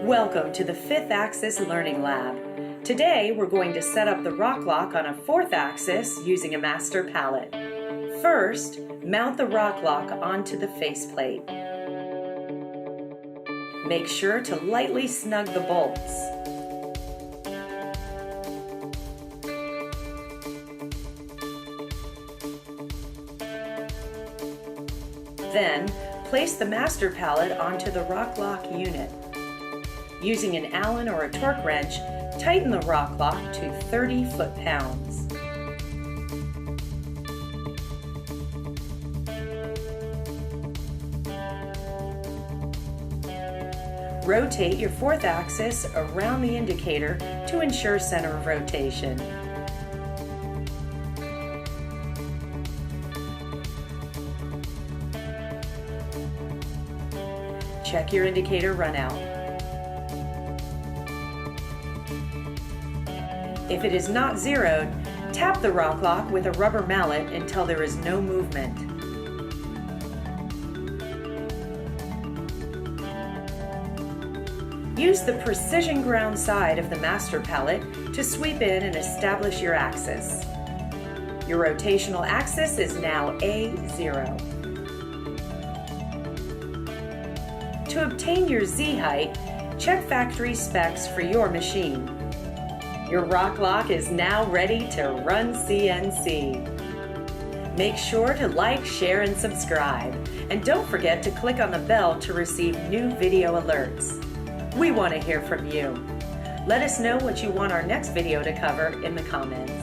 Welcome to the 5th Axis Learning Lab. Today we're going to set up the RockLock on a 4th axis using a master pallet. First, mount the RockLock onto the faceplate. Make sure to lightly snug the bolts. Then, place the master pallet onto the RockLock unit. Using an Allen or a torque wrench, tighten the RockLock to 30 foot-pounds. Rotate your 4th axis around the indicator to ensure center of rotation. Check your indicator runout. If it is not zeroed, tap the RockLock with a rubber mallet until there is no movement. Use the precision ground side of the master pallet to sweep in and establish your axis. Your rotational axis is now A0. To obtain your Z height, check factory specs for your machine. Your RockLock is now ready to run CNC. Make sure to like, share, and subscribe. And don't forget to click on the bell to receive new video alerts. We want to hear from you. Let us know what you want our next video to cover in the comments.